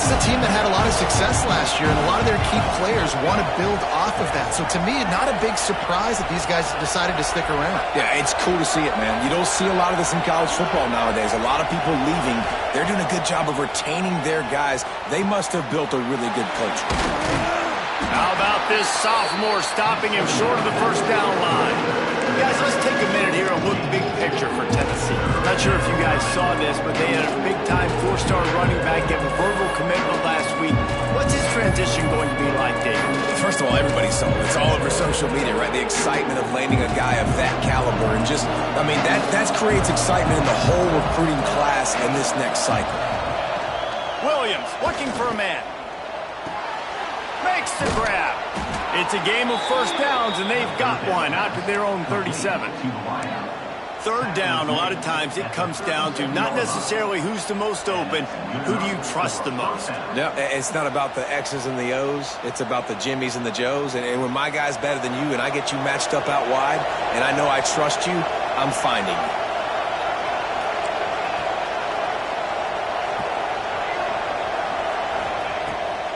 is a team that had a lot of success last year, and a lot of their key players want to build off of that. So to me, not a big surprise that these guys decided to stick around. Yeah, it's cool to see it, man. You don't see a lot of this in college football nowadays. A lot of people leaving. They're doing a good job of retaining their guys. They must have built a really good culture. How about this sophomore stopping him short of the first down line? Guys, let's take a minute here and look big picture for Tennessee. Not sure if you guys saw this, but they had a big-time four-star running back give a verbal commitment last week. What's his transition going to be like, David? First of all, everybody saw it. It's all over social media, right? The excitement of landing a guy of that caliber. And just, I mean, that creates excitement in the whole recruiting class in this next cycle. Williams looking for a man. Makes the grab. It's a game of first downs, and they've got one out to their own 37. Third down, a lot of times it comes down to not necessarily who's the most open, who do you trust the most? Yeah, it's not about the X's and the O's. It's about the Jimmies and the Joes. And when my guy's better than you and I get you matched up out wide and I know I trust you, I'm finding you.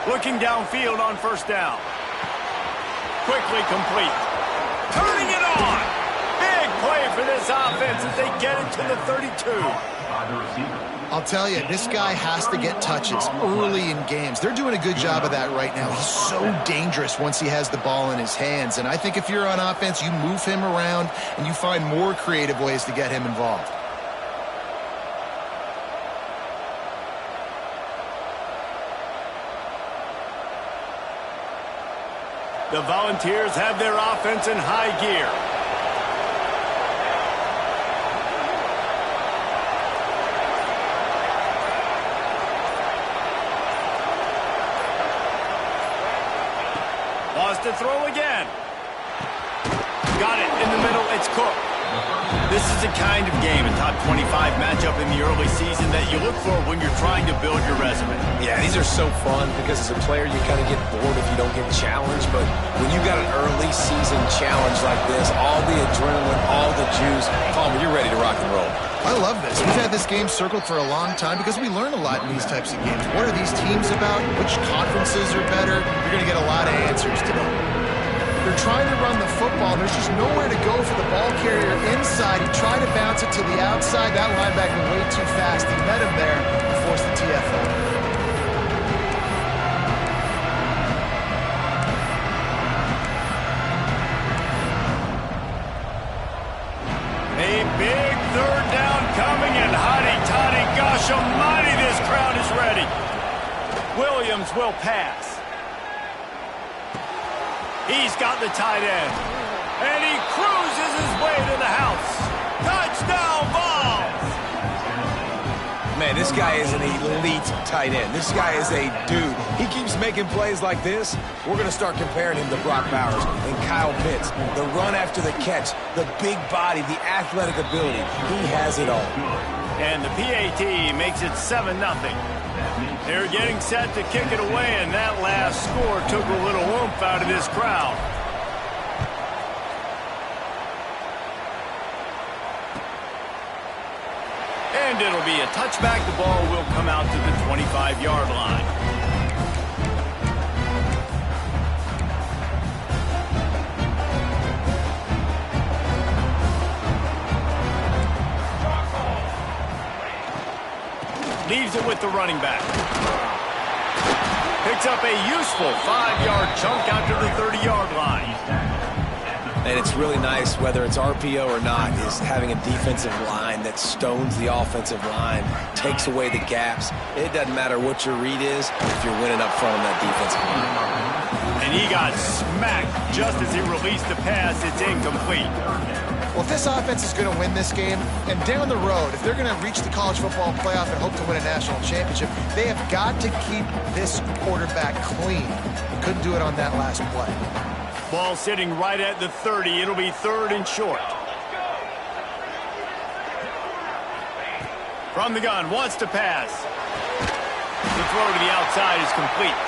Looking downfield on first down. Quickly complete. Turning it on. Big play for this offense as they get it to the 32. I'll tell you, this guy has to get touches early in games. They're doing a good job of that right now. He's so dangerous once he has the ball in his hands. And I think if you're on offense, you move him around and you find more creative ways to get him involved. The Volunteers have their offense in high gear. Lost to throw again. Got it in the middle. It's Cook. This is the kind of game, a top 25 matchup in the early season that you look for when you're trying to build your resume. Yeah, these are so fun because as a player you kind of get bored if you don't get challenged. But when you got an early season challenge like this, all the adrenaline, all the juice, Palmer, you're ready to rock and roll. I love this. We've had this game circled for a long time because we learn a lot in these types of games. What are these teams about? Which conferences are better? You're going to get a lot of answers today. They're trying to run the football. There's just nowhere to go for the ball carrier inside. He tried to bounce it to the outside. That linebacker way too fast. He met him there and forced the TFL. A big third down coming, and hotty-toddy, gosh almighty, this crowd is ready. Williams will pass. He's got the tight end. And he cruises his way to the house. Touchdown, Vols! Man, this guy is an elite tight end. This guy is a dude. He keeps making plays like this. We're going to start comparing him to Brock Bowers and Kyle Pitts. The run after the catch, the big body, the athletic ability. He has it all. And the PAT makes it 7-0. They're getting set to kick it away, and that last score took a little oomph out of this crowd. And it'll be a touchback. The ball will come out to the 25-yard line. Leaves it with the running back. Picks up a useful 5-yard chunk out to the 30-yard line. And it's really nice, whether it's RPO or not, is having a defensive line that stones the offensive line, takes away the gaps. It doesn't matter what your read is if you're winning up front on that defensive line. And he got smacked just as he released the pass. It's incomplete. Well, if this offense is going to win this game, and down the road, if they're going to reach the college football playoff and hope to win a national championship, they have got to keep this quarterback clean. He couldn't do it on that last play. Ball sitting right at the 30. It'll be third and short. From the gun, wants to pass. The throw to the outside is complete.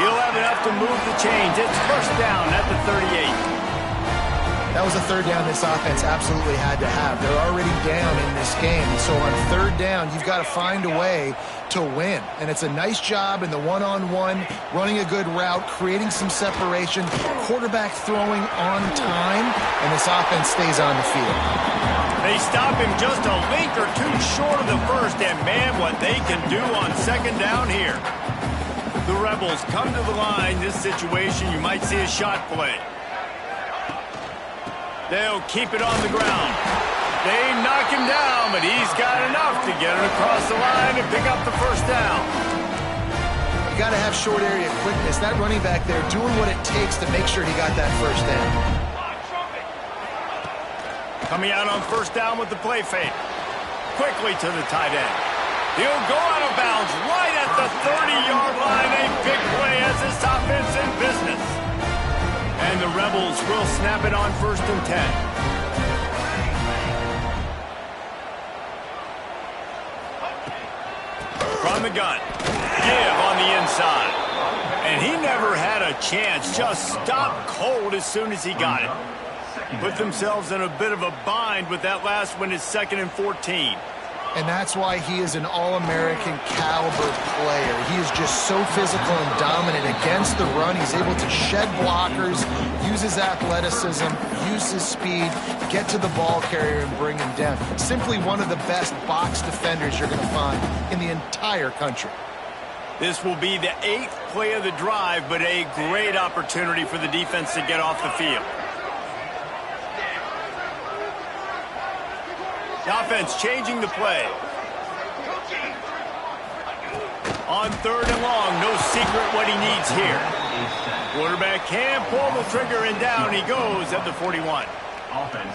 He'll have enough to move the chains. It's first down at the 38. That was a third down this offense absolutely had to have. They're already down in this game. So on third down, you've got to find a way to win. And it's a nice job in the one-on-one, running a good route, creating some separation, quarterback throwing on time, and this offense stays on the field. They stop him just a link or two short of the first, and man, what they can do on second down here. The Rebels come to the line. This situation, you might see a shot play. They'll keep it on the ground. They knock him down, but he's got enough to get it across the line and pick up the first down. You got to have short area quickness. That running back there doing what it takes to make sure he got that first down. Coming out on first down with the play fake. Quickly to the tight end. He'll go out of bounds right at the 30-yard line. A big play as this offense in business. And the Rebels will snap it on 1st and 10. From the gun. Give on the inside. And he never had a chance. Just stopped cold as soon as he got it. Put themselves in a bit of a bind with that last one. It's 2nd and 14. And that's why he is an All-American caliber player. He is just so physical and dominant against the run. He's able to shed blockers, use his athleticism, use his speed, get to the ball carrier and bring him down. Simply one of the best box defenders you're going to find in the entire country. This will be the 8th play of the drive, but a great opportunity for the defense to get off the field. The offense changing the play. On 3rd and long, no secret what he needs here. Quarterback can pull the trigger, and down he goes at the 41.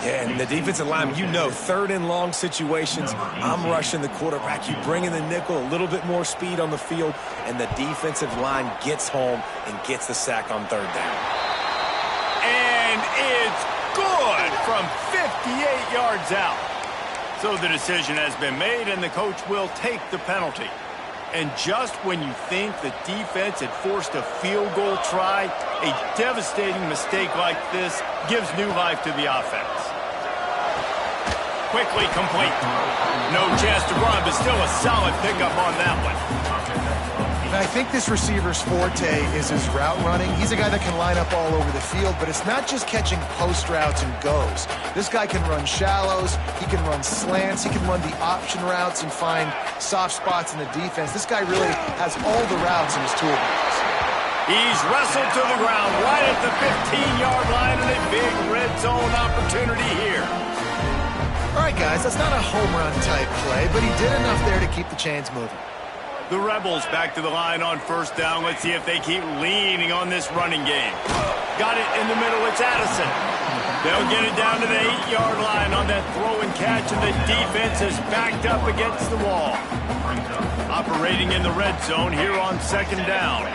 Yeah, and the defensive lineman, you know, 3rd and long situations, I'm rushing the quarterback. You bring in the nickel, a little bit more speed on the field, and the defensive line gets home and gets the sack on 3rd down. And it's good from 58 yards out. So the decision has been made, and the coach will take the penalty. And just when you think the defense had forced a field goal try, a devastating mistake like this gives new life to the offense. Quickly complete. No chance to run, but still a solid pickup on that one. And I think this receiver's forte is his route running. He's a guy that can line up all over the field, but it's not just catching post routes and goes. This guy can run shallows, he can run slants, he can run the option routes and find soft spots in the defense. This guy really has all the routes in his toolbox. He's wrestled to the ground right at the 15-yard line, and a big red zone opportunity here. All right, guys, that's not a home run type play, but he did enough there to keep the chains moving. The Rebels back to the line on 1st down. Let's see if they keep leaning on this running game. Got it in the middle. It's Addison. They'll get it down to the 8-yard line on that throw and catch, and the defense is backed up against the wall. Operating in the red zone here on 2nd down.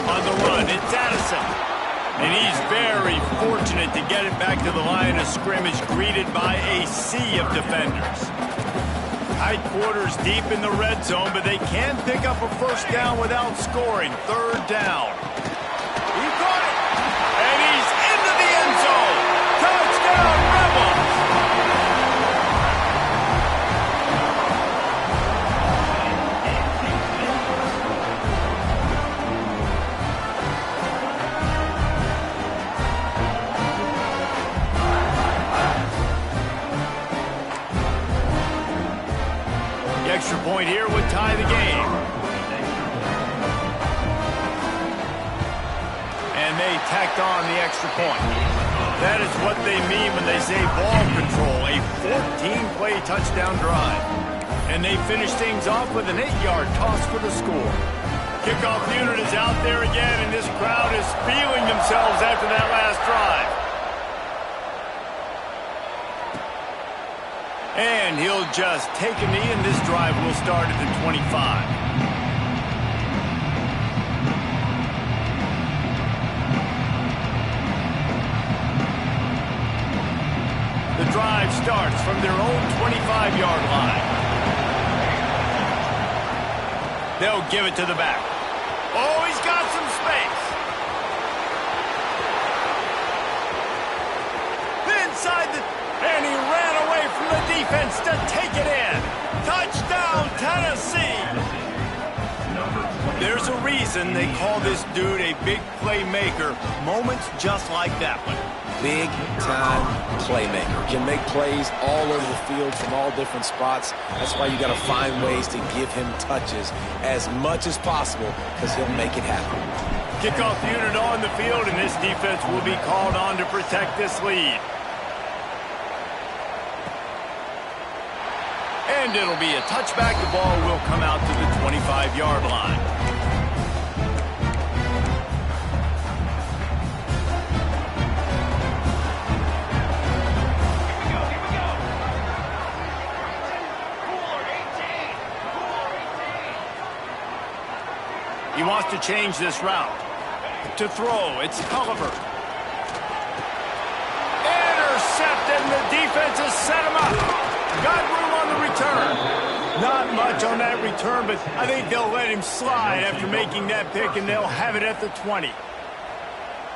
On the run, it's Addison. And he's very fortunate to get it back to the line of scrimmage, greeted by a sea of defenders. Tight quarters deep in the red zone, but they can pick up a 1st down without scoring. 3rd down. He got it, and he's into the end zone. Touchdown, Rebels! The extra point here would tie the game. And they tacked on the extra point. That is what they mean when they say ball control, a 14-play touchdown drive. And they finish things off with an 8-yard toss for the score. Kickoff unit is out there again, and this crowd is feeling themselves after that last drive. And he'll just take a knee, and this drive will start at the 25. The drive starts from their own 25-yard line. They'll give it to the back. Oh, he's got some space. inside the... And he ran away from the defense to take it in. Touchdown, Tennessee. There's a reason they call this dude a big playmaker. Moments just like that one. Big-time playmaker. Can make plays all over the field from all different spots. That's why you got to find ways to give him touches as much as possible because he'll make it happen. Kickoff unit on the field, and this defense will be called on to protect this lead. And it'll be a touchback. The ball will come out to the 25-yard line. He wants to change this route. To throw, it's Culliver. Intercepted, and the defense has set him up. Got room on the return. Not much on that return, but I think they'll let him slide after making that pick, and they'll have it at the 20.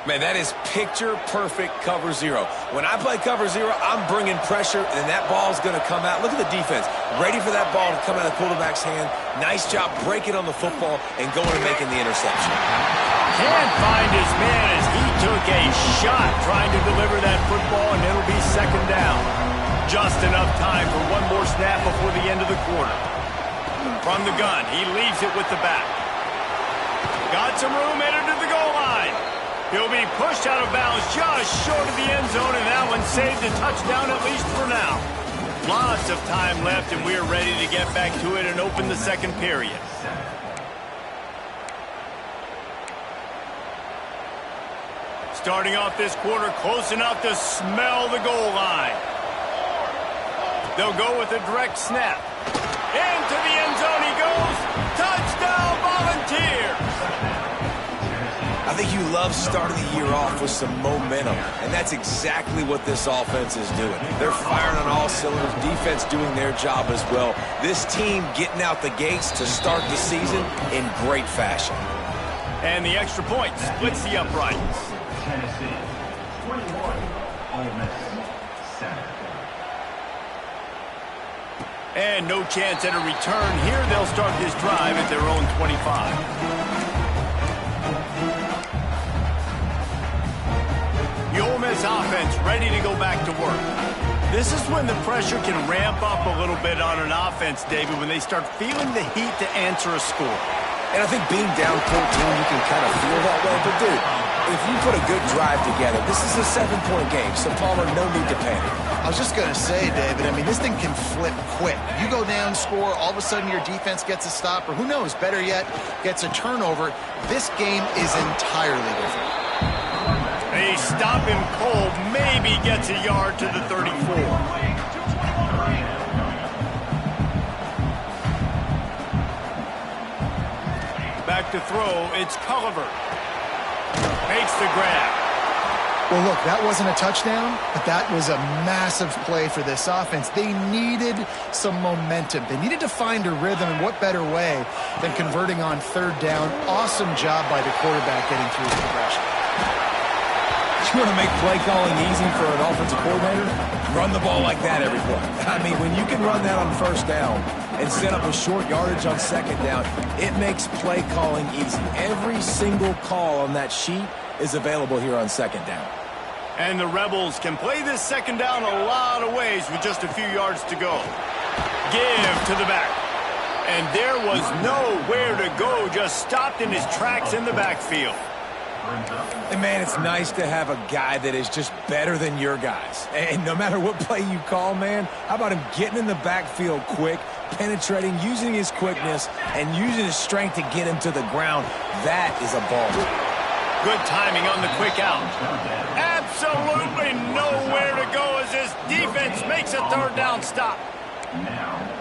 Man, that is picture-perfect cover zero. When I play cover zero, I'm bringing pressure, and that ball's going to come out. Look at the defense. Ready for that ball to come out of the quarterback's hand. Nice job breaking on the football and going and making the interception. Can't find his man as he took a shot trying to deliver that football, and it'll be second down. Just enough time for one more snap before the end of the quarter. From the gun, he leaves it with the back. Got some room, entered to the goal line. He'll be pushed out of bounds just short of the end zone, and that one saved a touchdown at least for now. Lots of time left, and we're ready to get back to it and open the second period. Starting off this quarter close enough to smell the goal line. They'll go with a direct snap. Into the end zone he goes. Touchdown, Volunteers! I think you love starting the year off with some momentum, and that's exactly what this offense is doing. They're firing on all cylinders, defense doing their job as well. This team getting out the gates to start the season in great fashion. And the extra point splits the uprights. Tennessee, 21, Ole Miss, 7. And no chance at a return here. They'll start this drive at their own 25. The Ole Miss offense ready to go back to work. This is when the pressure can ramp up a little bit on an offense, David, when they start feeling the heat to answer a score. And I think being down 14, you can kind of feel that way. But, dude, if you put a good drive together, this is a 7-point game, so Palmer, no need to panic. I was just going to say, David, I mean, this thing can flip quick. You go down, score, all of a sudden your defense gets a stop, or who knows, better yet, gets a turnover. This game is entirely different. They stop him cold, maybe gets a yard to the 34. Back to throw, it's Culliver. Makes the grab. Well, look, that wasn't a touchdown, but that was a massive play for this offense. They needed some momentum. They needed to find a rhythm, and what better way than converting on third down. Awesome job by the quarterback getting through the progression. You want to make play calling easy for an offensive coordinator? Run the ball like that every play. I mean, when you can run that on first down and set up a short yardage on second down, it makes play calling easy. Every single call on that sheet is available here on second down. And the Rebels can play this second down a lot of ways with just a few yards to go. Give to the back. And there was nowhere to go, just stopped in his tracks in the backfield. And, man, it's nice to have a guy that is just better than your guys. And no matter what play you call, man, how about him getting in the backfield quick, penetrating, using his quickness, and using his strength to get him to the ground? That is a ball. Good timing on the quick out. Absolutely nowhere to go as this defense makes a third down stop.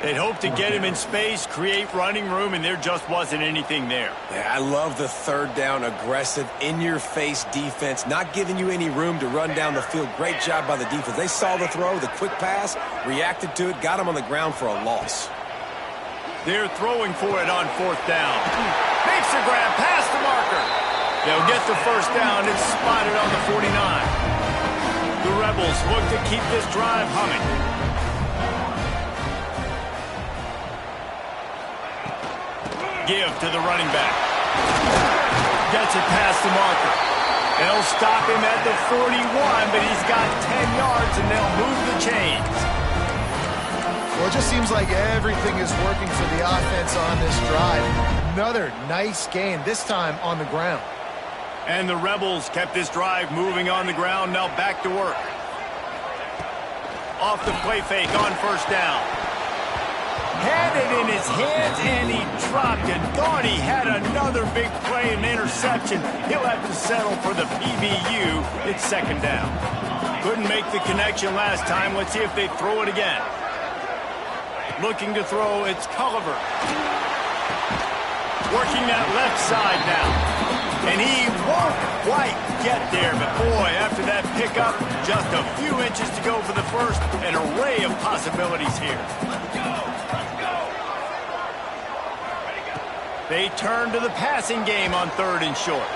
They'd hope to get him in space, create running room, and there just wasn't anything there. Yeah, I love the third down, aggressive, in-your-face defense, not giving you any room to run down the field. Great job by the defense. They saw the throw, the quick pass, reacted to it, got him on the ground for a loss. They're throwing for it on fourth down. Makes the grab past the marker. They'll get the first down. It's spotted on the 49. The Rebels look to keep this drive humming. Give to the running back. Gets it past the marker. They'll stop him at the 41, but he's got 10 yards, and they'll move the chains. Well, it just seems like everything is working for the offense on this drive. Another nice gain, this time on the ground. And the Rebels kept this drive moving on the ground, now back to work. Off the play fake on first down. Had it in his hands, and he dropped it. Thought he had another big play and interception. He'll have to settle for the PBU. It's second down. Couldn't make the connection last time. Let's see if they throw it again. Looking to throw, it's Culliver. Working that left side now. And he won't quite get there, but boy, after that pickup, just a few inches to go for the first. An array of possibilities here. They turn to the passing game on third and short.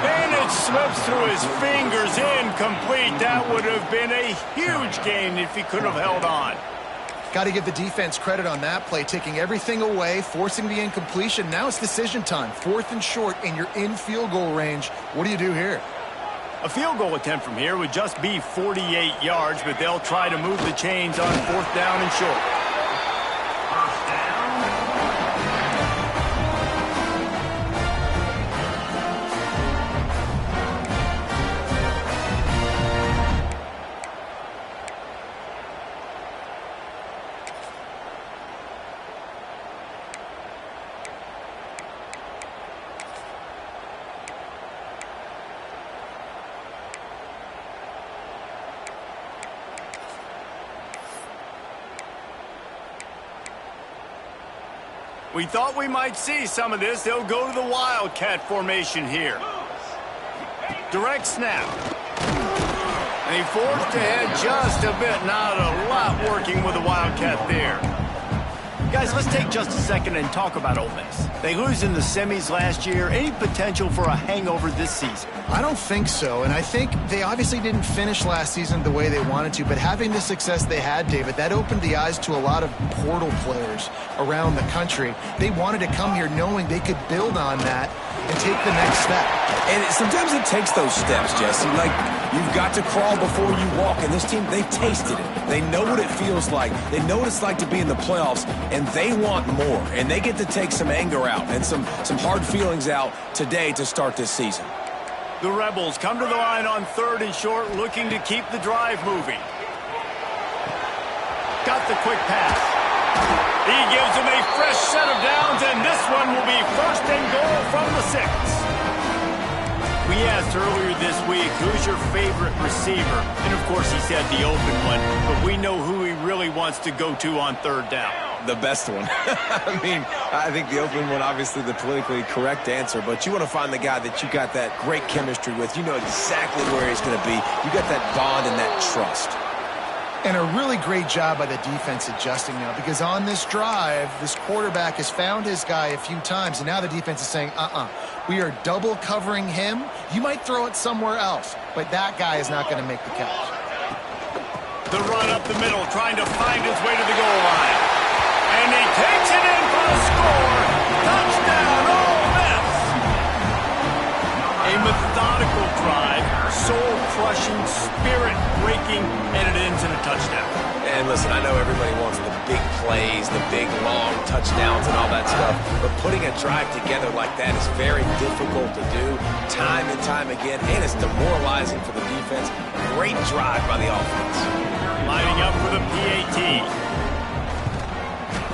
And it slips through his fingers, incomplete. That would have been a huge gain if he could have held on. Got to give the defense credit on that play, taking everything away, forcing the incompletion. Now it's decision time. Fourth and short, and you're in field goal range. What do you do here? A field goal attempt from here would just be 48 yards, but they'll try to move the chains on fourth down and short. We thought we might see some of this. They'll go to the Wildcat formation here. Direct snap. And he forced ahead just a bit. Not a lot working with the Wildcat there. Guys, let's take just a second and talk about Ole Miss. They lose in the semis last year. Any potential for a hangover this season? I don't think so, and I think they obviously didn't finish last season the way they wanted to, but having the success they had, David, that opened the eyes to a lot of portal players around the country. They wanted to come here knowing they could build on that and take the next step. And sometimes it takes those steps, Jesse. Like, you've got to crawl before you walk. And this team, they've tasted it. They know what it feels like. They know what it's like to be in the playoffs, and they want more. And they get to take some anger out and some hard feelings out today to start this season. The Rebels come to the line on third and short, looking to keep the drive moving. Got the quick pass. He gives them a fresh set of downs, and this one will be first and goal from the 6. We asked earlier this week, who's your favorite receiver? And, of course, he said the open one, but we know who he really wants to go to on third down. The best one. I mean, I think the open one, obviously the politically correct answer, but you want to find the guy that you got that great chemistry with. You know exactly where he's going to be. You got that bond and that trust. And a really great job by the defense adjusting now, because on this drive, this quarterback has found his guy a few times, and now the defense is saying, we are double covering him. You might throw it somewhere else, but that guy is not going to make the catch. The run up the middle, trying to find his way to the goal line. And he takes it in for the score. Touchdown, Ole Miss. A methodical drive, soul-crushing, spirit-breaking, and it ends in a touchdown. And listen, I know everybody wants the big plays, the big, long touchdowns and all that stuff, but putting a drive together like that is very difficult to do time and time again, and it's demoralizing for the defense. Great drive by the offense. Lining up for the PAT.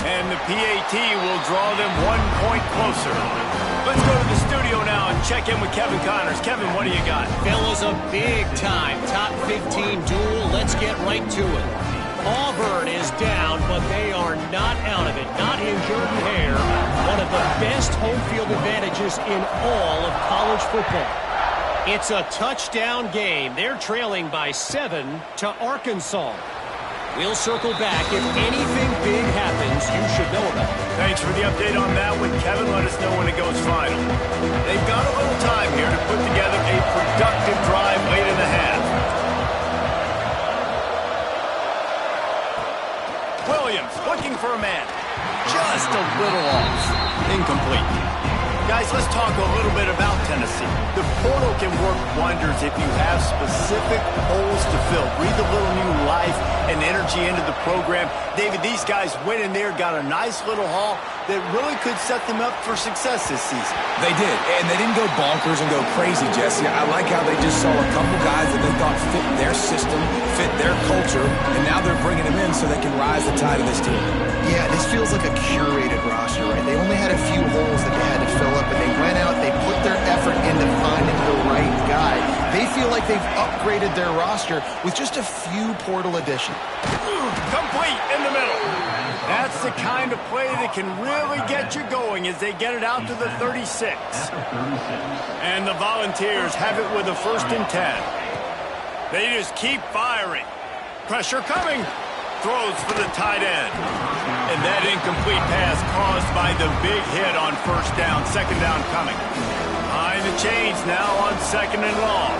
And the PAT will draw them 1 point closer. Let's go to the studio now and check in with Kevin Connors. Kevin, what do you got? Fellas, a big-time top 15 duel. Let's get right to it. Auburn is down, but they are not out of it. Not in Jordan-Hare, one of the best home field advantages in all of college football. It's a touchdown game. They're trailing by 7 to Arkansas. We'll circle back. If anything big happens, you should know about it. Thanks for the update on that one, Kevin. Let us know when it goes final. They've got a little time here to put together a productive drive late in the half. little off. Incomplete. Guys, let's talk a little bit about Tennessee. The portal can work wonders if you have specific holes to fill. Breathe a little new life and energy into the program. David, these guys went in there, got a nice little haul that really could set them up for success this season. They did, and they didn't go bonkers and go crazy, Jesse. I like how they just saw a couple guys that they thought fit their system, fit their culture, and now they're bringing them in so they can rise the tide of this team. Yeah, this feels like a curated roster, right? They only had a few holes that they had to fill up, and they went out, they put their effort into finding the right guy. They feel like they've upgraded their roster with just a few portal additions. Complete in the middle. That's the kind of play that can really get you going as they get it out to the 36. And the Volunteers have it with a 1st and 10. They just keep firing. Pressure coming. Throws for the tight end. And that incomplete pass caused by the big hit on 1st down. 2nd down coming. Behind the chains now on 2nd and long.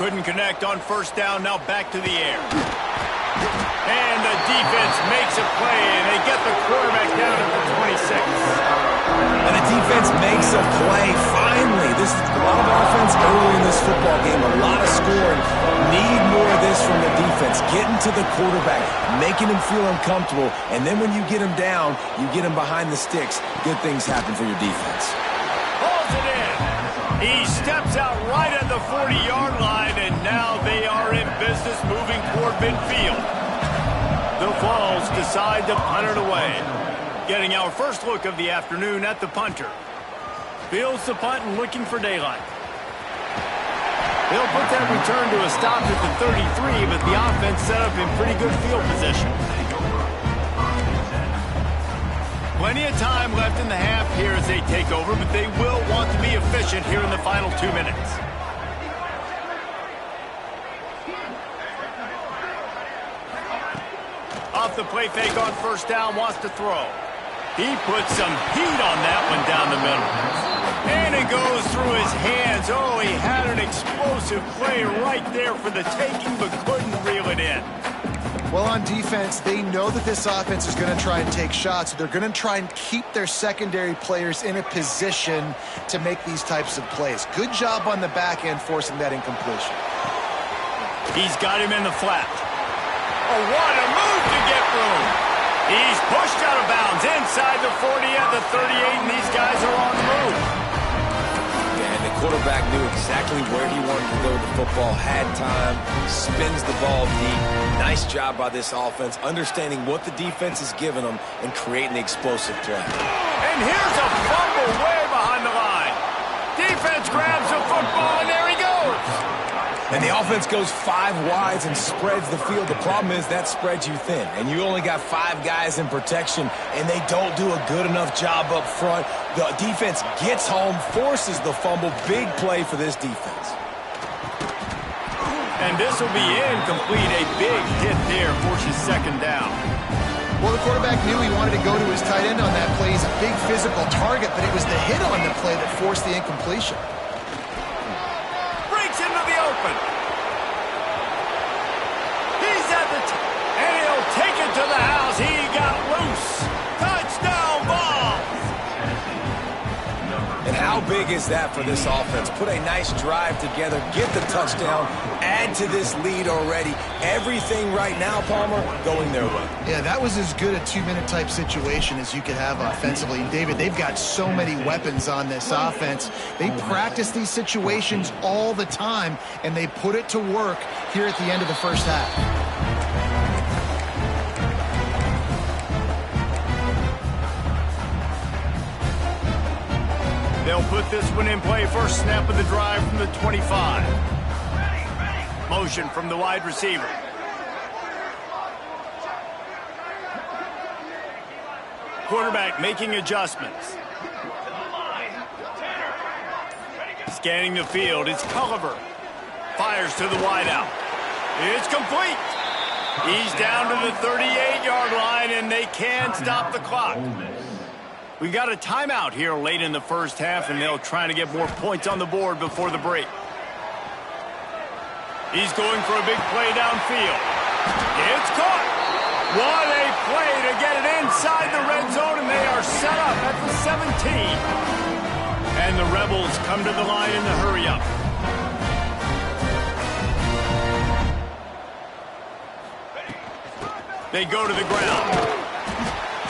Couldn't connect on 1st down. Now back to the air. And the defense makes a play, and they get the quarterback down at the 26. And the defense makes a play, finally. This is a lot of offense early in this football game, a lot of scoring. Need more of this from the defense. Getting to the quarterback, making him feel uncomfortable, and then when you get him down, you get him behind the sticks. Good things happen for your defense. Pulls it in. He steps out right at the 40-yard line, and now they are in business moving toward midfield. The Vols decide to punt it away. Getting our first look of the afternoon at the punter. Fields the punt and looking for daylight. They'll put that return to a stop at the 33, but the offense set up in pretty good field position. Plenty of time left in the half here as they take over, but they will want to be efficient here in the final 2 minutes. Off the play fake on 1st down, wants to throw. He puts some heat on that one down the middle. And it goes through his hands. Oh, he had an explosive play right there for the taking, but couldn't reel it in. Well, on defense, they know that this offense is going to try and take shots. They're going to try and keep their secondary players in a position to make these types of plays. Good job on the back end forcing that incompletion. He's got him in the flat. Oh, what a move to get room. He's pushed out of bounds inside the 40 at the 38, and these guys are on the move. And the quarterback knew exactly where he wanted to go with the football, had time, spins the ball deep. Nice job by this offense, understanding what the defense is giving them and creating the explosive play. And here's a fumble way behind the line. Defense grabs the football, and there he goes. And the offense goes 5 wides and spreads the field. The problem is that spreads you thin, and you only got 5 guys in protection, and they don't do a good enough job up front. The defense gets home, forces the fumble. Big play for this defense. And this will be incomplete. A big hit there forces 2nd down. Well, the quarterback knew he wanted to go to his tight end on that play. He's a big physical target, but it was the hit on the play that forced the incompletion. Into the open. He's at the and he'll take it to the house. He got loose. Touchdown ball. And how big is that for this offense? Put a nice drive together, get the touchdown, add to this lead already. Everything right now, Palmer, going their way. Yeah, that was as good a 2-minute type situation as you could have offensively. And David, they've got so many weapons on this offense. They practice these situations all the time, and they put it to work here at the end of the first half. They'll put this one in play. First snap of the drive from the 25. Motion from the wide receiver. Quarterback making adjustments. Scanning the field. It's Culliver. Fires to the wideout. It's complete. He's down to the 38-yard line, and they can't stop the clock. We've got a timeout here late in the first half, and they'll try to get more points on the board before the break. He's going for a big play downfield. It's caught. What a play to get it inside the red zone, and they are set up at the 17. And the Rebels come to the line in the hurry-up. They go to the ground.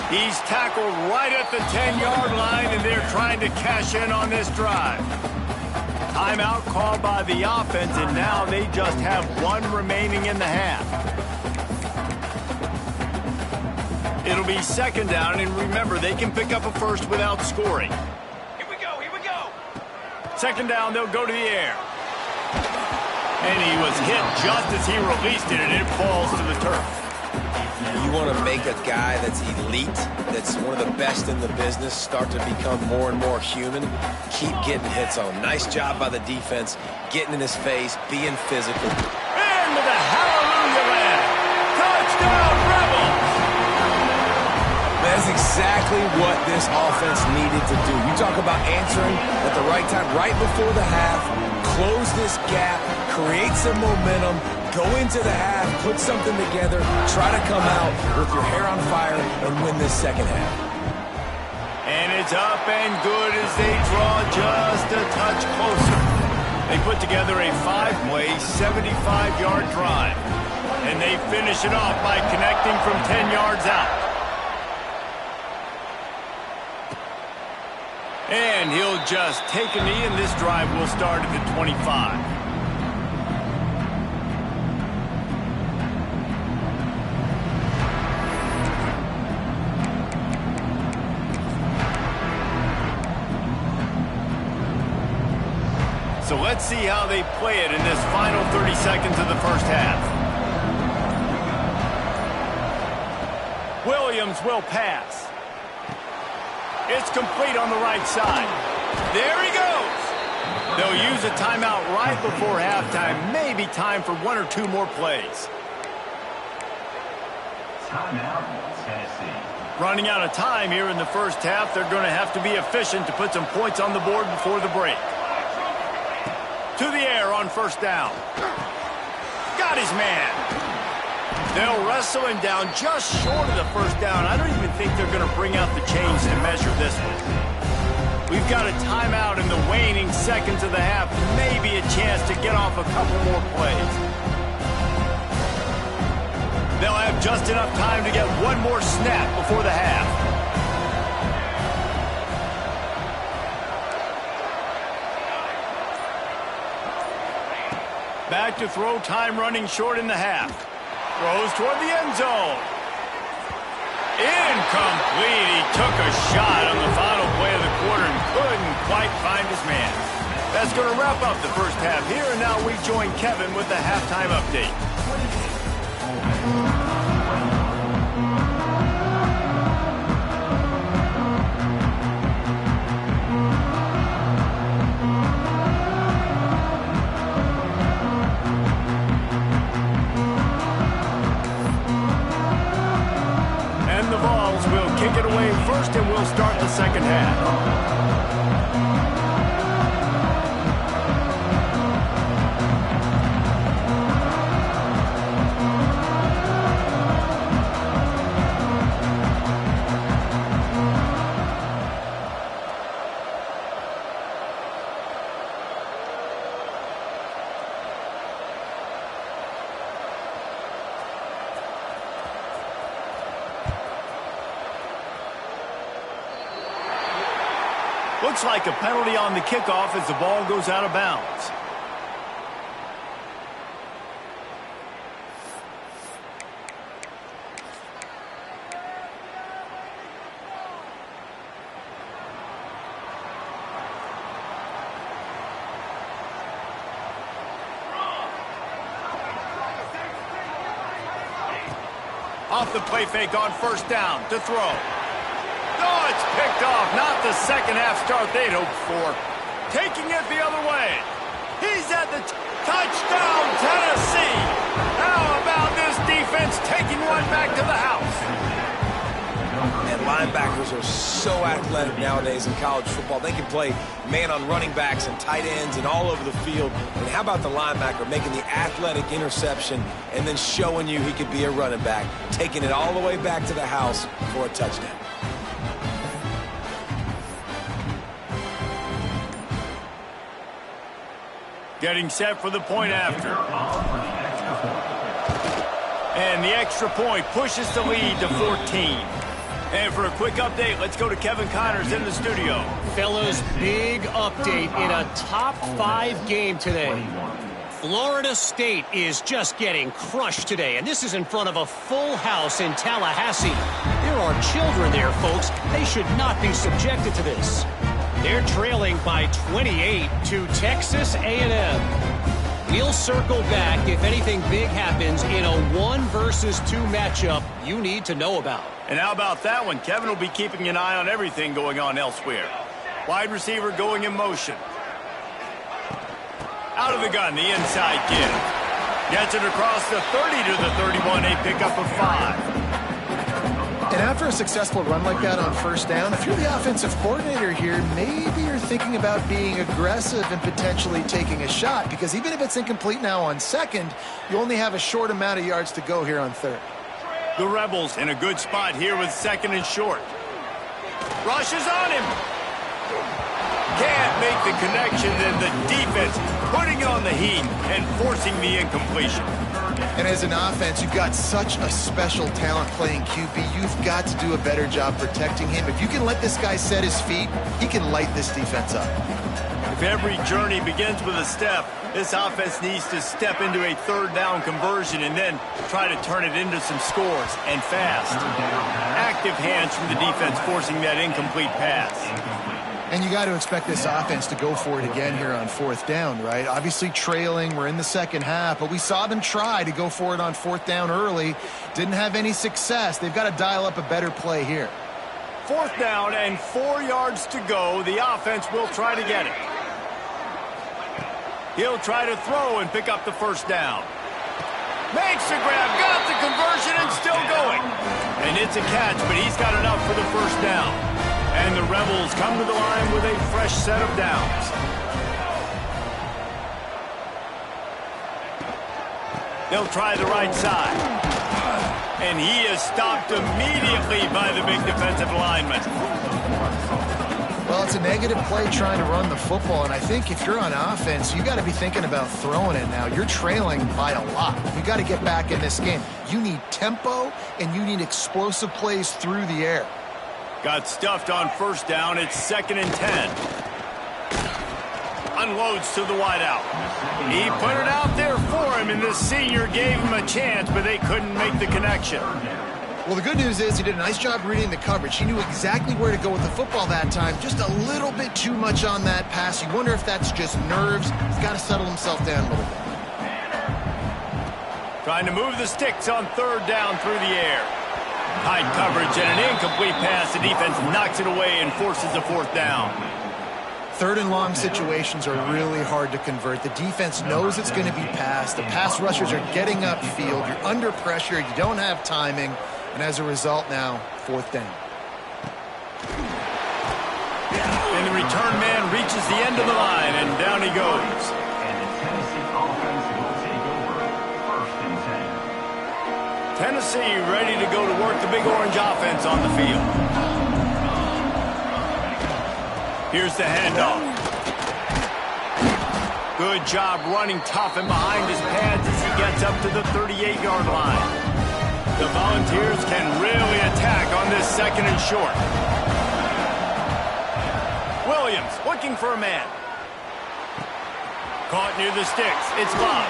He's tackled right at the 10-yard line, and they're trying to cash in on this drive. Timeout called by the offense, and now they just have one remaining in the half. It'll be second down, and remember, they can pick up a first without scoring. Here we go, here we go. Second down, they'll go to the air. And he was hit just as he released it, and it falls to the turf. You want to make a guy that's elite, that's one of the best in the business, start to become more and more human, keep getting hits on him. Nice job by the defense, getting in his face, being physical. And with a hallelujah land. Touchdown, Rebels! That's exactly what this offense needed to do. You talk about answering at the right time, right before the half, close this gap, create some momentum, go into the half, put something together, try to come out with your hair on fire and win this second half. And it's up and good as they draw just a touch closer. They put together a 5-play, 75-yard drive. And they finish it off by connecting from 10 yards out. And he'll just take a knee, and this drive will start at the 25. So let's see how they play it in this final 30 seconds of the first half. Williams will pass. It's complete on the right side. There he goes. They'll use a timeout right before halftime. Maybe time for one or two more plays. Timeout, Tennessee. Running out of time here in the first half. They're going to have to be efficient to put some points on the board before the break. To the air on first down. Got his man. They'll wrestle him down just short of the first down. I don't even think they're going to bring out the chains to measure this one. We've got a timeout in the waning seconds of the half. Maybe a chance to get off a couple more plays. They'll have just enough time to get one more snap before the half. Back to throw, time running short in the half. Throws toward the end zone. Incomplete. He took a shot on the final play of the quarter and couldn't quite find his man. That's going to wrap up the first half here, and now we join Kevin with the halftime update. Kick it away first, and we'll start the second half. Looks like a penalty on the kickoff as the ball goes out of bounds. Off the play fake on first down to throw. Oh, it's picked off. Not the second half start they'd hoped for. Taking it the other way. He's at the touchdown, Tennessee. How about this defense taking one back to the house? And Linebackers are so athletic nowadays in college football. They can play man on running backs and tight ends and all over the field. And how about the linebacker making the athletic interception and then showing you he could be a running back, taking it all the way back to the house for a touchdown. Getting set for the point after. And the extra point pushes the lead to 14. And for a quick update, let's go to Kevin Connors in the studio. Fellas, big update in a top 5 game today. Florida State is just getting crushed today, and this is in front of a full house in Tallahassee. There are children there, folks. They should not be subjected to this. They're trailing by 28 to Texas A&M. We'll circle back if anything big happens in a 1 versus 2 matchup you need to know about. And how about that one? Kevin will be keeping an eye on everything going on elsewhere. Wide receiver going in motion. Out of the gun, the inside give. Gets it across the 30 to the 31, a pickup of 5. And after a successful run like that on first down, if you're the offensive coordinator here, maybe you're thinking about being aggressive and potentially taking a shot, because even if it's incomplete now on second, you only have a short amount of yards to go here on third. The Rebels in a good spot here with second and short. Rushes on him. Can't make the connection, and the defense putting on the heat and forcing the incompletion. And as an offense, you've got such a special talent playing QB. You've got to do a better job protecting him. If you can let this guy set his feet, he can light this defense up. If every journey begins with a step, this offense needs to step into a third down conversion and then try to turn it into some scores, and fast. Active hands from the defense forcing that incomplete pass. And you got to expect this offense to go for it again here on fourth down, right? Obviously trailing, we're in the second half, but we saw them try to go for it on fourth down early. Didn't have any success. They've got to dial up a better play here. Fourth down and 4 yards to go. The offense will try to get it. He'll try to throw and pick up the first down. Makes the grab, got the conversion, and still going. And it's a catch, but he's got enough for the first down. And the Rebels come to the line with a fresh set of downs. They'll try the right side. And he is stopped immediately by the big defensive lineman. Well, it's a negative play trying to run the football, and I think if you're on offense, you got to be thinking about throwing it now. You're trailing by a lot. You got to get back in this game. You need tempo, and you need explosive plays through the air. Got stuffed on first down. It's 2nd and 10. Unloads to the wideout. He put it out there for him, and the senior gave him a chance, but they couldn't make the connection. Well, the good news is he did a nice job reading the coverage. He knew exactly where to go with the football that time. Just a little bit too much on that pass. You wonder if that's just nerves. He's got to settle himself down a little bit. Trying to move the sticks on third down through the air. Tight coverage and an incomplete pass. The defense knocks it away and forces a fourth down. Third and long situations are really hard to convert. The defense knows it's going to be passed. The pass rushers are getting upfield. You're under pressure. You don't have timing. And as a result now, fourth down. And the return man reaches the end of the line, and down he goes. And the Tennessee offense will take over 1st and 10. Tennessee ready to go to work the Big Orange offense on the field. Here's the handoff. Good job running tough and behind his pads as he gets up to the 38-yard line. The Volunteers can really attack on this 2nd and short. Williams looking for a man. Caught near the sticks. It's Bob.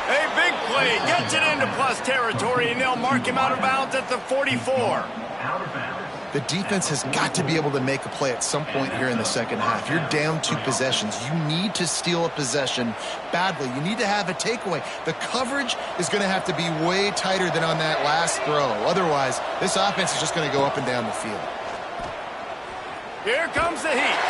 A big play. Gets it into plus territory, and they'll mark him out of bounds at the 44. Out of bounds. The defense has got to be able to make a play at some point here in the second half. You're down 2 possessions. You need to steal a possession badly. You need to have a takeaway. The coverage is going to have to be way tighter than on that last throw. Otherwise, this offense is just going to go up and down the field. Here comes the heat.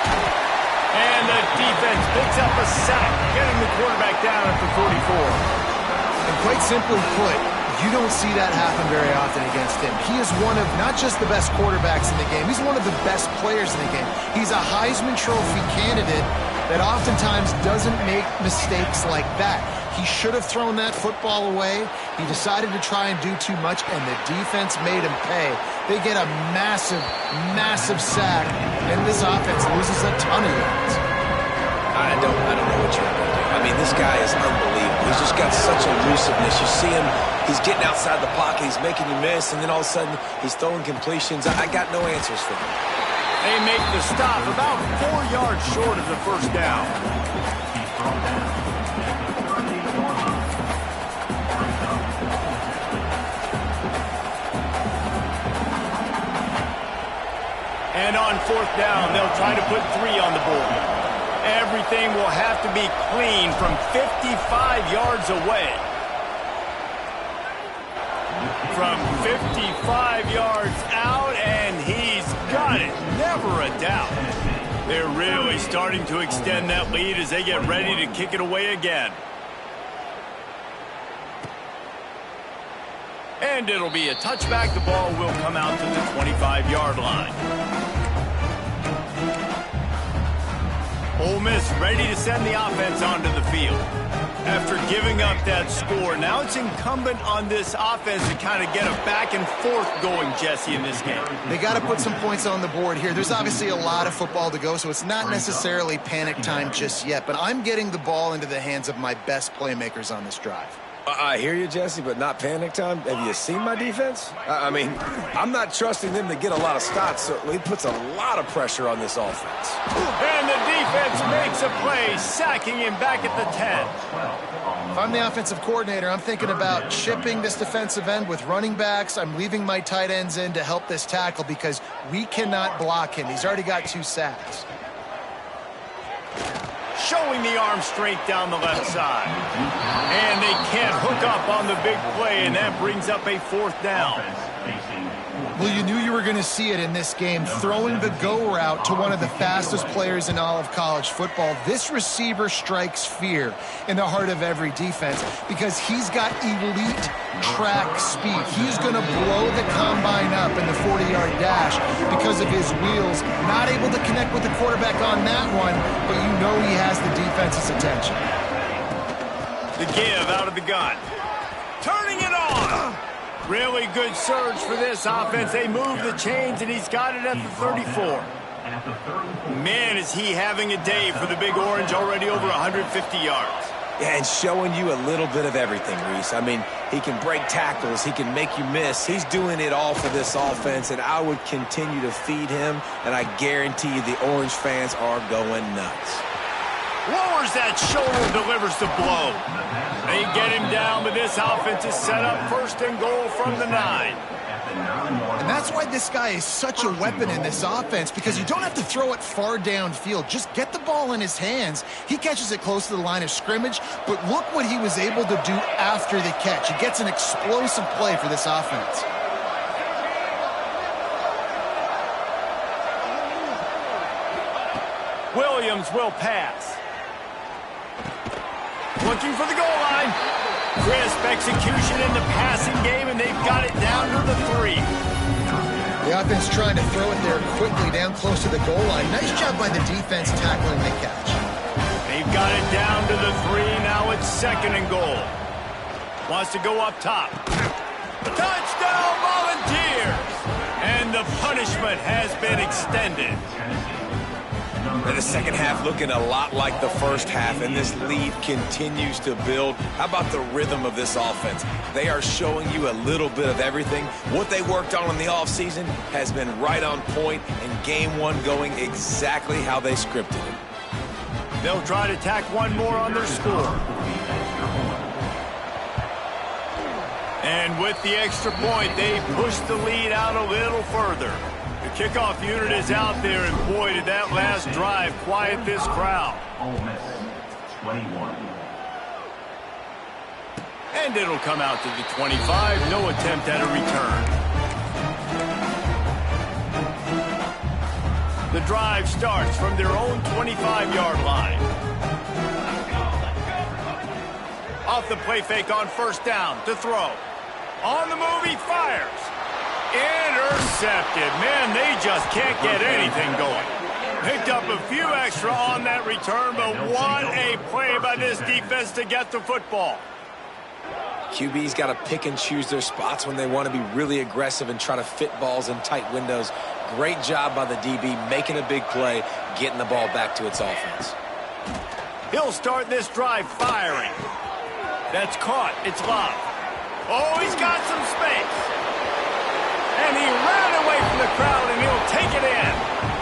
And the defense picks up a sack, getting the quarterback down at the 44. And quite simply put, You don't see that happen very often against him. He is one of not just the best quarterbacks in the game, he's one of the best players in the game. He's a Heisman Trophy candidate that oftentimes doesn't make mistakes like that. He should have thrown that football away. He decided to try and do too much, and the defense made him pay. They get a massive, massive sack, and this offense loses a ton of yards. I don't know what you're going to do. I mean, this guy is unbelievable. He's just got such elusiveness. You see him, he's getting outside the pocket, he's making you miss, and then all of a sudden, he's throwing completions. I got no answers for him. They make the stop about 4 yards short of the first down. And on fourth down, they'll try to put 3 on the board. Everything will have to be clean from 55 yards away. From 55 yards out, and he's got it. Never a doubt. They're really starting to extend that lead as they get ready to kick it away again. And it'll be a touchback. The ball will come out to the 25-yard line. Ole Miss ready to send the offense onto the field. After giving up that score, now it's incumbent on this offense to kind of get a back and forth going, Jesse, in this game. They got to put some points on the board here. There's obviously a lot of football to go, so it's not necessarily panic time just yet, but I'm getting the ball into the hands of my best playmakers on this drive. I hear you, Jesse, but not panic time. Have you seen my defense? I mean, I'm not trusting them to get a lot of stops, so it puts a lot of pressure on this offense. And the defense makes a play, sacking him back at the 10. If I'm the offensive coordinator, I'm thinking about chipping this defensive end with running backs. I'm leaving my tight ends in to help this tackle because we cannot block him. He's already got 2 sacks. Showing the arm strength down the left side. And they can't hook up on the big play, and that brings up a 4th down. Well, you knew you were going to see it in this game, throwing the go route to one of the fastest players in all of college football. This receiver strikes fear in the heart of every defense because he's got elite track speed. He's going to blow the combine up in the 40-yard dash because of his wheels. Not able to connect with the quarterback on that one, but you know he has the defense's attention. The give out of the gun. Turning it on. Really good surge for this offense. They move the chains, and he's got it at the 34. Man, is he having a day for the Big Orange, already over 150 yards. Yeah, and showing you a little bit of everything, Reese. I mean, he can break tackles. He can make you miss. He's doing it all for this offense, and I would continue to feed him, and I guarantee you the Orange fans are going nuts. Lowers that shoulder, delivers the blow. They get him down, but this offense is set up 1st and goal from the 9. And that's why this guy is such a weapon in this offense, because you don't have to throw it far downfield. Just get the ball in his hands. He catches it close to the line of scrimmage, but look what he was able to do after the catch. He gets an explosive play for this offense. Williams will pass. Looking for the goal line. Crisp execution in the passing game, and they've got it down to the 3. The offense trying to throw it there quickly down close to the goal line. Nice job by the defense tackling the catch. They've got it down to the 3. Now it's 2nd and goal. Wants to go up top. Touchdown, Volunteers! And the punishment has been extended. And the second half looking a lot like the first half, and this lead continues to build. How about the rhythm of this offense? They are showing you a little bit of everything. What they worked on in the offseason has been right on point, and game 1 going exactly how they scripted it. They'll try to tack one more on their score. And with the extra point, they push the lead out a little further. The kickoff unit is out there, and boy, did that last drive quiet this crowd. Ole Miss, 21. And it'll come out to the 25. No attempt at a return. The drive starts from their own 25-yard line. Off the play fake on 1st down to throw. On the move, he fires. Intercepted. Man, they just can't get anything going. Picked up a few extra on that return, but what a play by this defense to get the football. QB's got to pick and choose their spots when they want to be really aggressive and try to fit balls in tight windows. Great job by the DB making a big play, getting the ball back to its offense. He'll start this drive firing. That's caught. It's Love. Oh, he's got some space. And he ran away from the crowd, and he'll take it in.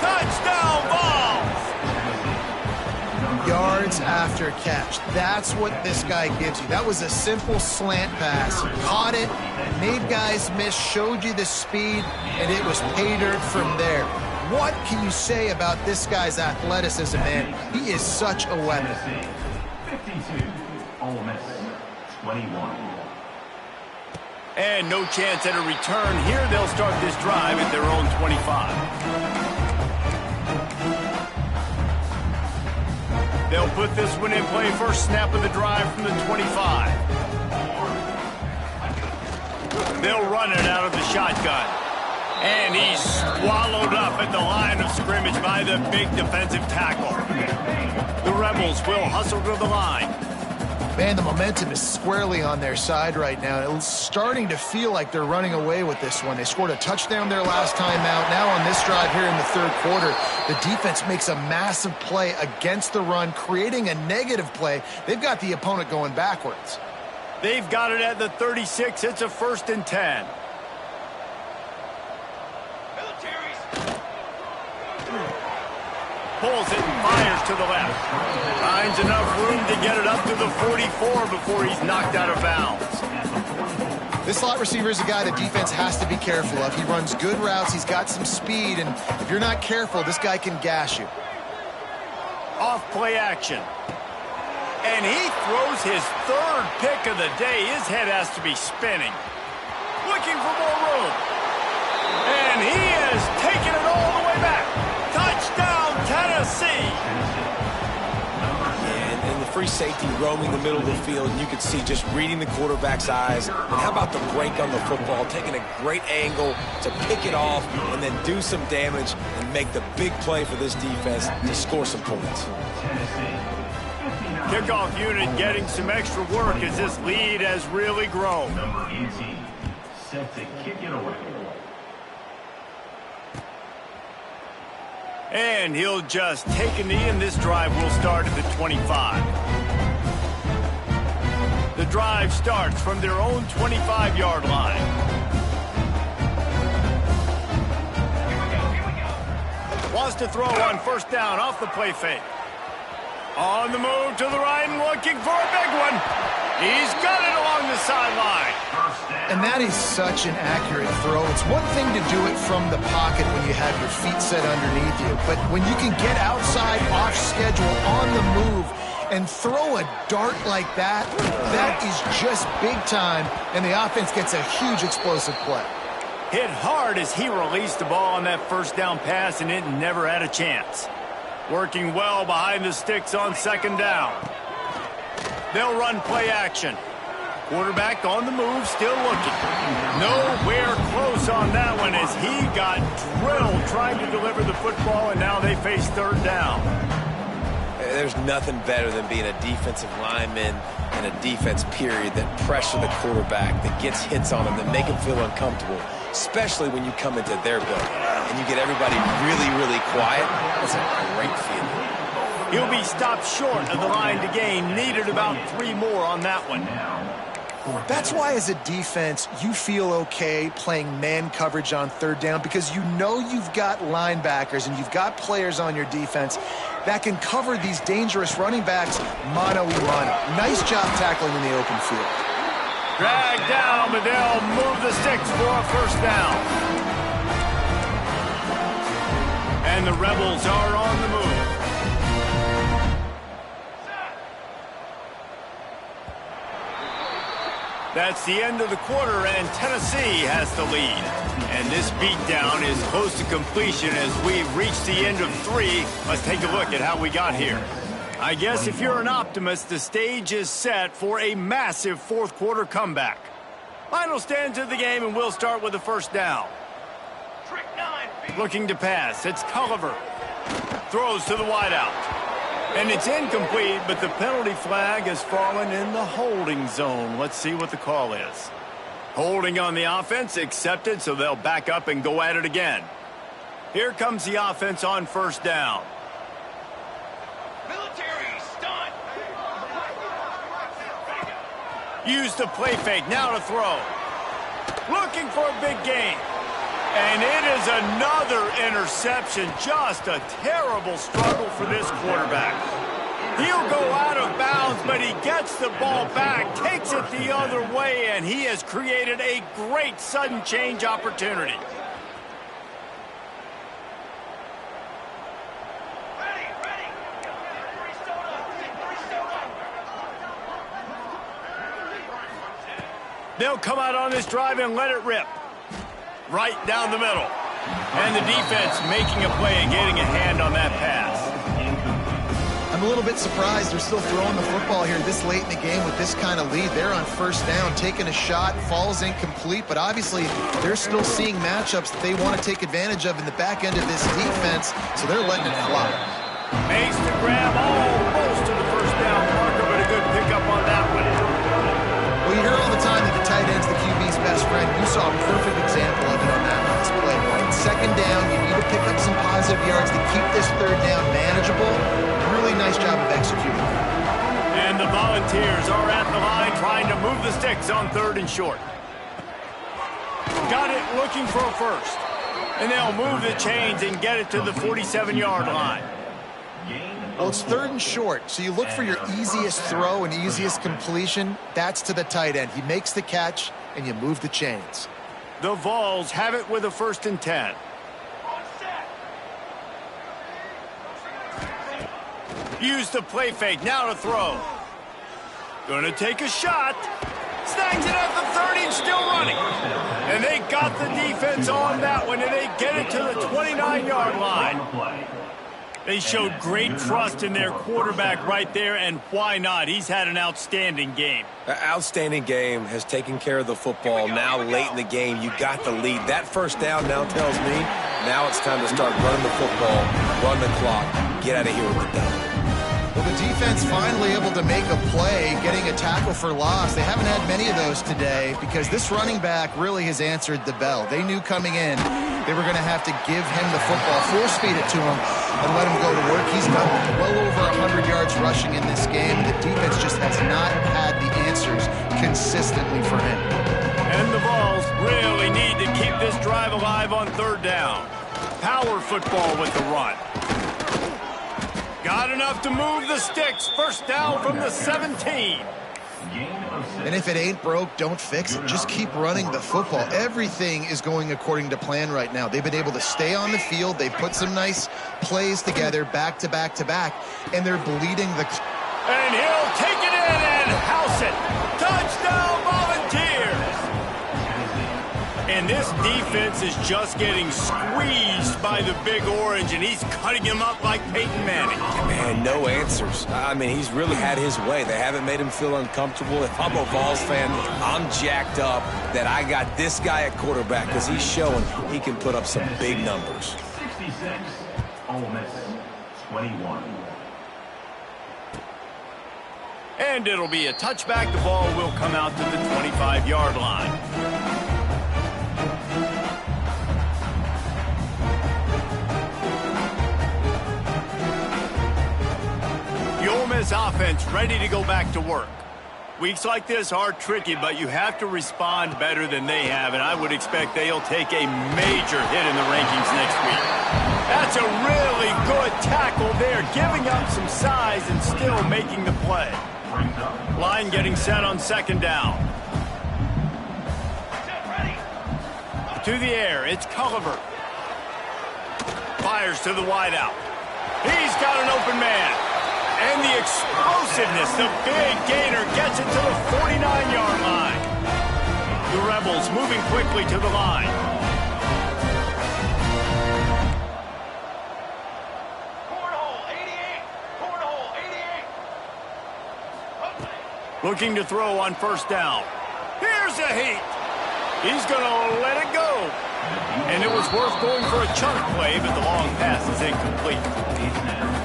Touchdown balls! Yards after catch. That's what this guy gives you. That was a simple slant pass. Caught it, made guys miss, showed you the speed, and it was pay dirt from there. What can you say about this guy's athleticism, man? He is such a weapon. 52, Ole Miss, 21. And no chance at a return here. They'll start this drive at their own 25. They'll put this one in play. First snap of the drive from the 25. They'll run it out of the shotgun. And he's swallowed up at the line of scrimmage by the big defensive tackle. The Rebels will hustle to the line. Man, the momentum is squarely on their side right now. It's starting to feel like they're running away with this one. They scored a touchdown their last time out. Now on this drive here in the third quarter, the defense makes a massive play against the run, creating a negative play. They've got the opponent going backwards. They've got it at the 36. It's a 1st and 10. Pulls it and fires to the left. Finds enough room to get it up to the 44 before he's knocked out of bounds. This slot receiver is a guy the defense has to be careful of. He runs good routes. He's got some speed, and if you're not careful, this guy can gash you. Off play action. And he throws his 3rd pick of the day. His head has to be spinning. Looking for more room. And he has taken it all the way back. Touchdown, Tennessee. And the free safety roaming the middle of the field, you could see just reading the quarterback's eyes. And how about the break on the football, taking a great angle to pick it off and then do some damage and make the big play for this defense to score some points. Kickoff unit getting some extra work as this lead has really grown. Number 18, set to kick it away. And he'll just take a knee, and this drive will start at the 25. The drive starts from their own 25-yard line. Wants to throw on 1st down off the play fake. On the move to the right and looking for a big one. He's got it along the sideline. And that is such an accurate throw. It's one thing to do it from the pocket when you have your feet set underneath you, but when you can get outside, off schedule, on the move, and throw a dart like that, that is just big time, and the offense gets a huge explosive play. Hit hard as he released the ball on that 1st down pass, and it never had a chance. Working well behind the sticks on 2nd down. They'll run play action. Quarterback on the move, still looking. Nowhere close on that one as he got drilled trying to deliver the football, and now they face 3rd down. There's nothing better than being a defensive lineman and a defense period that pressure the quarterback, that gets hits on him, that make him feel uncomfortable, especially when you come into their building and you get everybody really, really quiet. That's a great feeling. He'll be stopped short of the line to gain. Needed about 3 more on that one. That's why as a defense, you feel okay playing man coverage on 3rd down, because you know you've got linebackers and you've got players on your defense that can cover these dangerous running backs mano-a-mano. Nice job tackling in the open field. Dragged down, but they'll move the sticks for a 1st down. And the Rebels are on the move. That's the end of the quarter, and Tennessee has the lead. And this beatdown is close to completion as we've reached the end of 3. Let's take a look at how we got here. I guess if you're an optimist, the stage is set for a massive 4th quarter comeback. Final stands of the game, and we'll start with the first down. Looking to pass. It's Culliver. Throws to the wideout. And it's incomplete, but the penalty flag has fallen in the holding zone. Let's see what the call is. Holding on the offense, accepted, so they'll back up and go at it again. Here comes the offense on first down. Military stunt. Use the play fake, now to throw. Looking for a big gain. And it is another interception. Just a terrible struggle for this quarterback. He'll go out of bounds, but he gets the ball back, takes it the other way, and he has created a great sudden change opportunity. They'll come out on this drive and let it rip. Right down the middle. And the defense making a play and getting a hand on that pass. I'm a little bit surprised they're still throwing the football here this late in the game with this kind of lead. They're on first down, taking a shot, falls incomplete, but obviously they're still seeing matchups that they want to take advantage of in the back end of this defense, so they're letting it fly. Makes the grab almost to the first down marker, but a good pickup on that one. Well, you hear all the time that the tight end's the QB's best friend. You saw a perfect example of it on that last play, right? Second down, you need to pick up some positive yards to keep this third down manageable. Really nice job of executing. And the Volunteers are at the line trying to move the sticks on third and short. Got it looking for a first. And they'll move the chains and get it to the 47-yard line. Well, it's third and short, so you look for your easiest throw and easiest completion. That's to the tight end. He makes the catch, and you move the chains. The Vols have it with a 1st and 10. Use the play fake, now to throw. Gonna take a shot. Snags it at the 30, still running. And they got the defense on that one, and they get it to the 29-yard line. They showed great trust in their quarterback right there, and why not? He's had an outstanding game. An outstanding game, has taken care of the football. Now late in the game, you got the lead. That first down now tells me now it's time to start running the football, run the clock, get out of here with the done. Well, the defense finally able to make a play, getting a tackle for loss. They haven't had many of those today because this running back really has answered the bell. They knew coming in they were going to have to give him the football, force feed it to him, and let him go to work. He's done well over 100 yards rushing in this game. The defense just has not had the answers consistently for him. And the Vols really need to keep this drive alive on third down. Power football with the run. Got enough to move the sticks. First down from the 17. And if it ain't broke, don't fix it. Just keep running the football. Everything is going according to plan right now. They've been able to stay on the field. They've put some nice plays together, back to back to back, and they're bleeding the... And he'll take it in and house it. Touchdown, Volunteers! And this defense is just getting squeezed by the Big Orange, and he's cutting him up like Peyton Manning. Man, no answers. I mean, he's really had his way. They haven't made him feel uncomfortable. If I'm a Vols fan, I'm jacked up that I got this guy at quarterback because he's showing he can put up some big numbers. 66, Ole Miss, 21. And it'll be a touchback. The ball will come out to the 25-yard line. The Ole Miss offense ready to go back to work. Weeks like this are tricky, but you have to respond better than they have, and I would expect they'll take a major hit in the rankings next week. That's a really good tackle there, giving up some size and still making the play. Line getting set on second down. To the air, it's Culliver. Fires to the wideout. He's got an open man. And the explosiveness, the big gainer gets it to the 49-yard line. The Rebels moving quickly to the line. Cornhole, 88. Cornhole, 88. Looking to throw on first down. Here's a heat. He's going to let it go. And it was worth going for a chunk play, but the long pass is incomplete.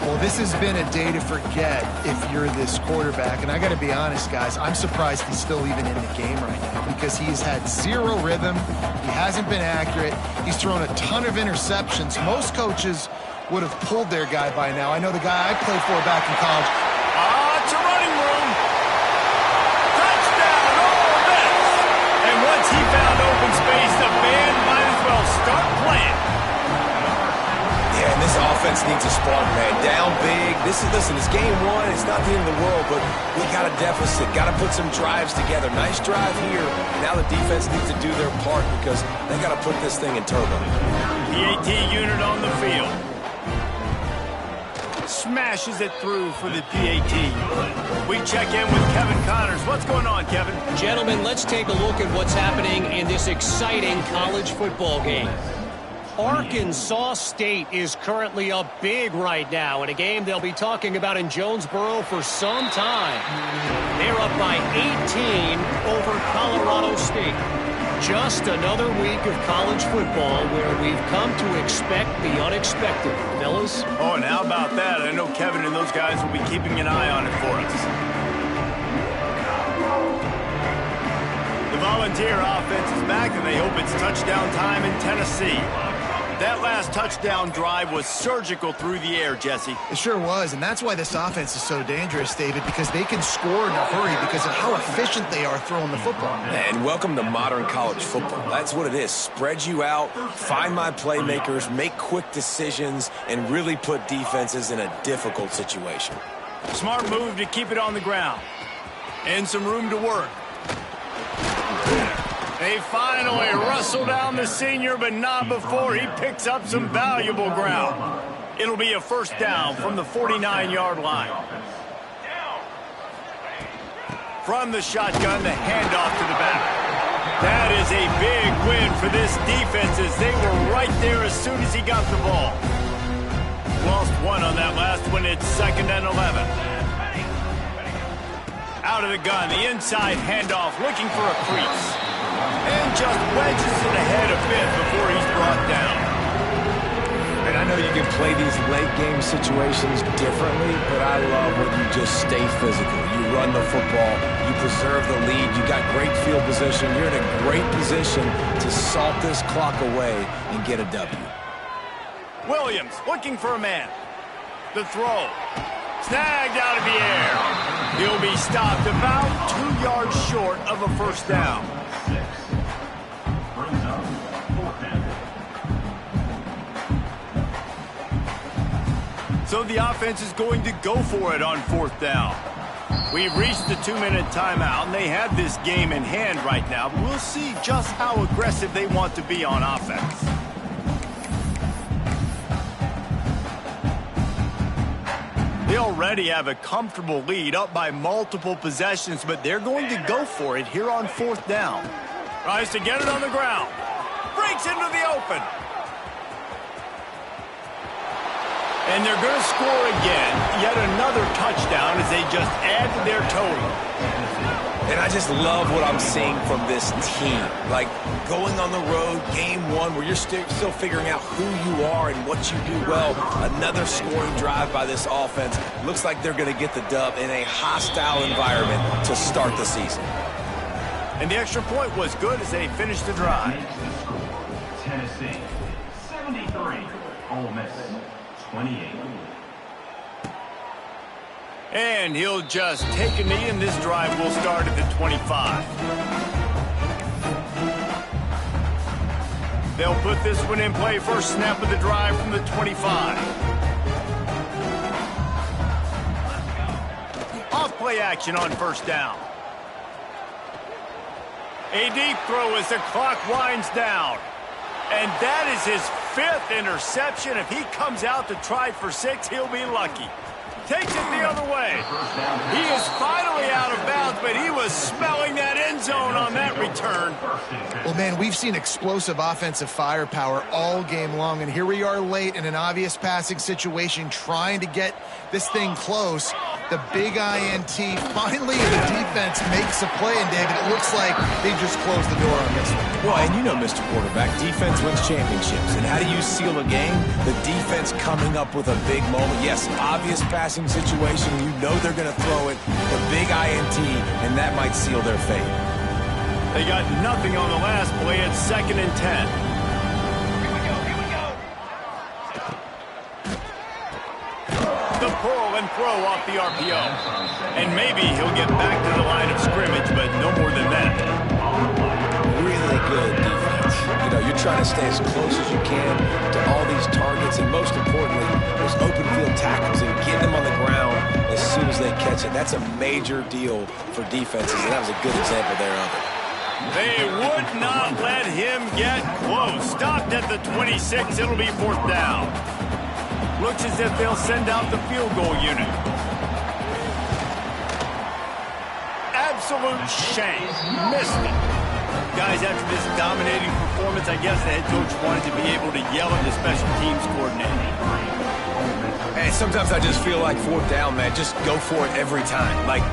Well, this has been a day to forget if you're this quarterback. And I got to be honest, guys, I'm surprised he's still even in the game right now because he's had zero rhythm. He hasn't been accurate. He's thrown a ton of interceptions. Most coaches would have pulled their guy by now. I know the guy I played for back in college. It's a running room. Touchdown, Ole Miss. And once he found open space, the band might as well start playing. Yeah, and this offense needs a spark, man. Down big. Listen, it's game one. It's not the end of the world, but we got a deficit. Got to put some drives together. Nice drive here. Now the defense needs to do their part because they got to put this thing in turbo. PAT unit on the field. Smashes it through for the PAT. We check in with Kevin Connors. What's going on, Kevin? Gentlemen, let's take a look at what's happening in this exciting college football game. Arkansas State is currently up big right now in a game they'll be talking about in Jonesboro for some time. They're up by 18 over Colorado State. Just another week of college football where we've come to expect the unexpected, fellas. Oh, and how about that? I know Kevin and those guys will be keeping an eye on it for us. The Volunteer offense is back, and they hope it's touchdown time in Tennessee. That last touchdown drive was surgical through the air, Jesse. It sure was, and that's why this offense is so dangerous, David, because they can score in a hurry because of how efficient they are throwing the football. And welcome to modern college football. That's what it is. Spread you out, find my playmakers, make quick decisions, and really put defenses in a difficult situation. Smart move to keep it on the ground. And some room to work. They finally wrestle down the senior, but not before he picks up some valuable ground. It'll be a first down from the 49-yard line. From the shotgun, the handoff to the back. That is a big win for this defense as they were right there as soon as he got the ball. Lost one on that last one. It's 2nd and 11. Out of the gun, the inside handoff, looking for a crease. And just wedges it ahead a bit before he's brought down. And I know you can play these late game situations differently, but I love when you just stay physical. You run the football, you preserve the lead, you got great field position, you're in a great position to salt this clock away and get a W. Williams looking for a man. The throw. Snagged out of the air. He'll be stopped about 2 yards short of a first down. So the offense is going to go for it on 4th down. We've reached the 2-minute timeout, and they have this game in hand right now. But we'll see just how aggressive they want to be on offense. They already have a comfortable lead, up by multiple possessions, but they're going to go for it here on 4th down. Tries to get it on the ground. Breaks into the open. And they're going to score again. Yet another touchdown as they just add to their total. And I just love what I'm seeing from this team. Like going on the road, game one, where you're still figuring out who you are and what you do well. Another scoring drive by this offense. Looks like they're going to get the dub in a hostile environment to start the season. And the extra point was good as they finished the drive. Tennessee, 73. Ole Miss, 28. And he'll just take a knee, and this drive will start at the 25. They'll put this one in play. First snap of the drive from the 25. Off play action on first down. A deep throw as the clock winds down. And that is his 5th interception. If he comes out to try for 6, he'll be lucky. Takes it the other way. He is finally out of bounds, but he was smelling that end zone on that return. Well, man, we've seen explosive offensive firepower all game long, and here we are late in an obvious passing situation trying to get this thing close. The big INT, finally the defense makes a play, and David, it looks like they just closed the door on this one. Well, and you know, Mr. Quarterback, defense wins championships. And how do you seal a game? The defense coming up with a big moment. Yes, obvious passing situation. You know they're going to throw it. The big INT, and that might seal their fate. They got nothing on the last play. It's 2nd and 10. The pull and throw off the RPO. And maybe he'll get back to the line of scrimmage, but no more than that. Really good defense. You know, you're trying to stay as close as you can to all these targets, and most importantly, those open field tackles and getting them on the ground as soon as they catch it. That's a major deal for defenses, and that was a good example there of it. They would not let him get close. Stopped at the 26. It'll be 4th down. Looks as if they'll send out the field goal unit. Absolute shame. Missed it. Guys, after this dominating performance, I guess the head coach wanted to be able to yell at the special teams coordinator. Hey, sometimes I just feel like 4th down, man. Just go for it every time. Like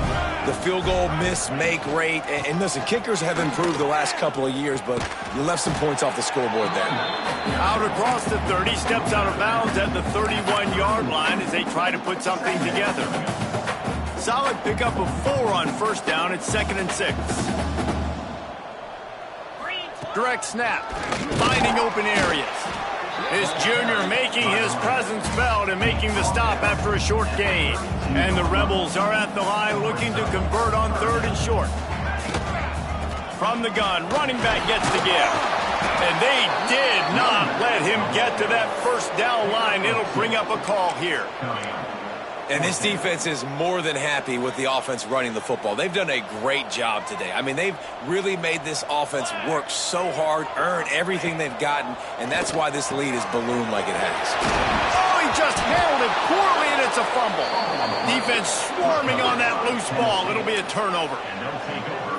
the field goal miss, make rate. And listen, kickers have improved the last couple of years, but you left some points off the scoreboard there. Out across the 30, steps out of bounds at the 31-yard line as they try to put something together. Solid pickup of 4 on 1st down. It's 2nd and 6. Direct snap, finding open areas. His junior making his presence felt and making the stop after a short gain. And the Rebels are at the line looking to convert on 3rd and short. From the gun, running back gets the give. And they did not let him get to that 1st down line. It'll bring up a call here. And this defense is more than happy with the offense running the football. They've done a great job today. I mean, they've really made this offense work so hard, earn everything they've gotten, and that's why this lead is ballooned like it has. Oh, he just handled it poorly, and it's a fumble. Defense swarming on that loose ball. It'll be a turnover.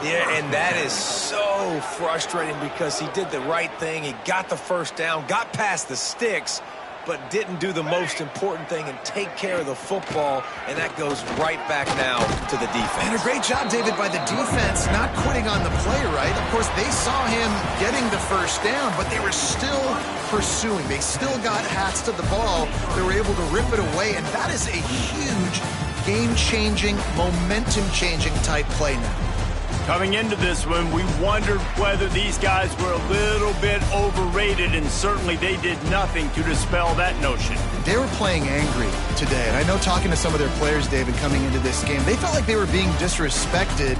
Yeah, and that is so frustrating because he did the right thing. He got the 1st down, got past the sticks, but didn't do the most important thing and take care of the football, and that goes right back now to the defense. And a great job, David, by the defense not quitting on the play, right? Of course, they saw him getting the 1st down, but they were still pursuing. They still got hats to the ball. They were able to rip it away, and that is a huge game-changing, momentum-changing type play now. Coming into this one, we wondered whether these guys were a little bit overrated, and certainly they did nothing to dispel that notion. They were playing angry today, and I know talking to some of their players, David, coming into this game, they felt like they were being disrespected.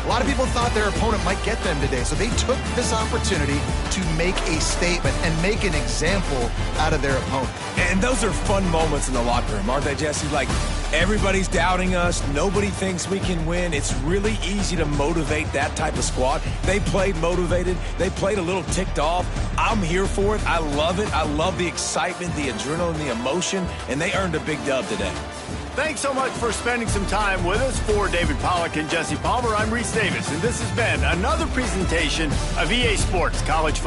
A lot of people thought their opponent might get them today, so they took this opportunity to make a statement and make an example out of their opponent. And those are fun moments in the locker room, aren't they, Jesse? Like, everybody's doubting us. Nobody thinks we can win. It's really easy to motivate that type of squad. They played motivated. They played a little ticked off. I'm here for it. I love it. I love the excitement, the adrenaline, the emotion, and they earned a big dub today. Thanks so much for spending some time with us. For David Pollack and Jesse Palmer, I'm Reese Davis, and this has been another presentation of EA Sports College Football.